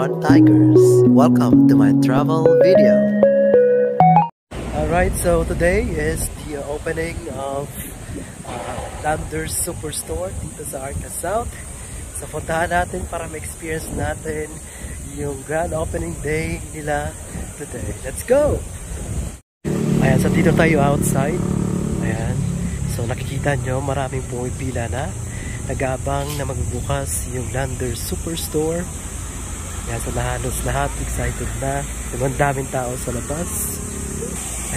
One Tigers. Welcome to my travel video. Alright, so today is the opening of Landers Superstore dito sa Arca South. So puntahan natin para ma-experience natin yung grand opening day nila today. Let's go! Ayan, so dito tayo outside. Ayan, so nakikita nyo maraming pumipila na nag-aabang na magbubukas yung Landers Superstore. Ayan, so halos lahat excited na. Ang daming tao sa labas.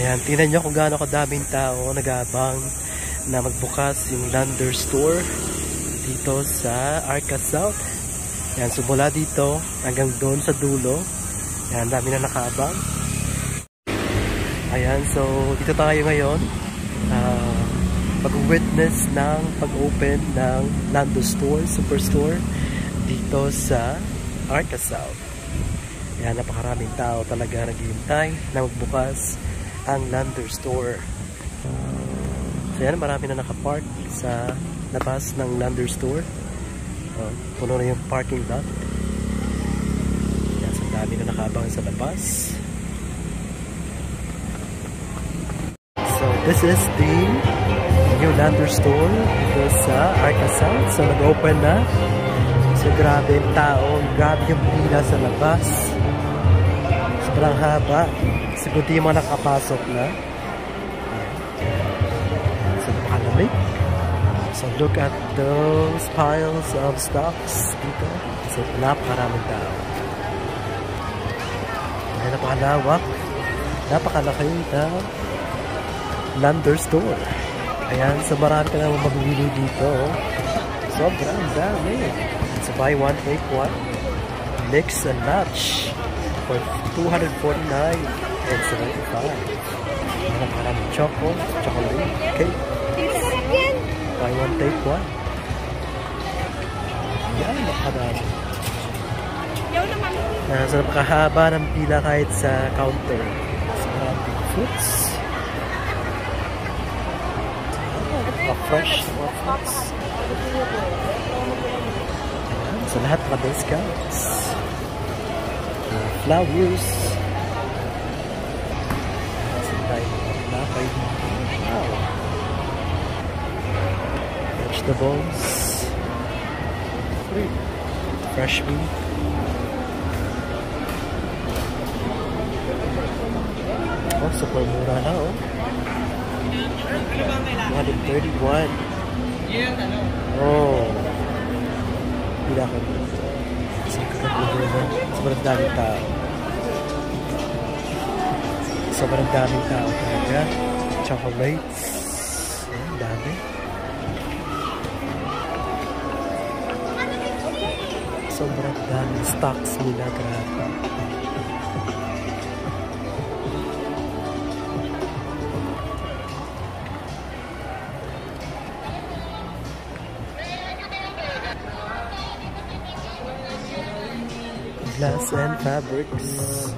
Ayan, tingnan nyo kung gaano kadaming tao nag-aabang na magbukas yung Landers Store dito sa Arca South. Ayan, so mula dito hanggang doon sa dulo. Ayan, dami na nakaabang. Ayan, so dito tayo ngayon. Pag-witness ng pag-open ng Landers Store, Superstore dito sa Arca South. Ayan, napakaraming tao talaga naghihintay na magbukas ang Landers Store. So yan, marami na nakapark sa labas ng Landers Store. Puno na yung parking lot. Ayan, so dami na nakaabang sa labas. So this is the new Landers Store dito sa Arca South. So nag-open na. So grabe yung tao, grabe yung pila sa labas. Sobrang haba. Siguro yung mga nakapasok na. So nakalamig. So look at those piles of stocks dito. So napakaraming tao. Ay, napakalawak. Napakalaki na Landers Store. Ayan, so marami ka naman magbibili dito. Sobrang dami. So buy one, take one. Mix and match for $249.75. Ayan, maraming chocolate cake. Buy one, take one. Ayan, napakarami. So napakahaba ng pila kahit sa counter. So maraming fruits. Fresh fruits. So lahat mga discounts. Flowers. Wow. Vegetables. Fresh meat. Oh, super mura na oh. 131. Oh. Bila ko dito. Sobrang daming tao. Sobrang daming tao talaga. Chocolates. Ayan, dami. Sobrang daming stocks nila. Grabe. Glass and fabrics.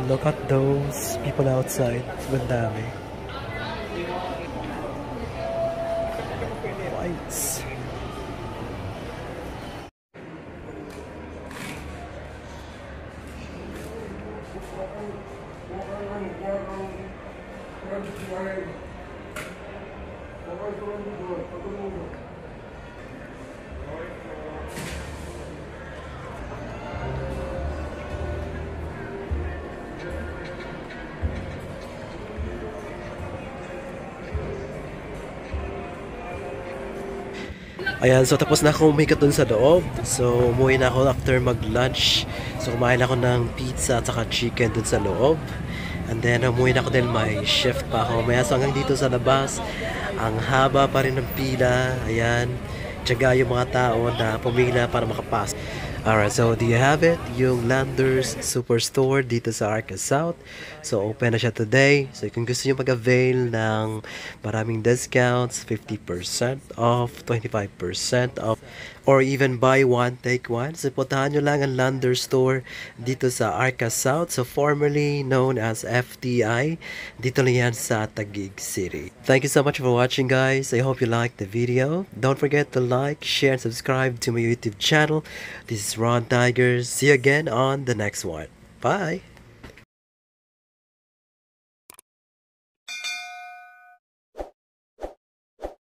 Look at those people outside. Sobrang dami. Lights. Ayan, so tapos na ako umikot dun sa loob. So umuwi na ako after mag-lunch. So kumain ako ng pizza at saka chicken dun sa loob. And then umuwi na ako dahil may shift pa ako. Maya, so hanggang dito sa labas, ang haba pa rin ng pila. Ayan, tiyaga yung mga tao na pumila para makapasok. Alright, so do you have it? Yung Landers Superstore dito sa Arca South. So open na siya today. So kung gusto nyo mag-avail ng maraming discounts, 50% off, 25% off, or even buy one take one. So puntahan nyo lang ang Lander store dito sa Arca South, so formerly known as FTI. Dito lang yan sa Taguig City. Thank you so much for watching, guys. I hope you liked the video. Don't forget to like, share, and subscribe to my YouTube channel. This is Ron Tigers. See you again on the next one. Bye!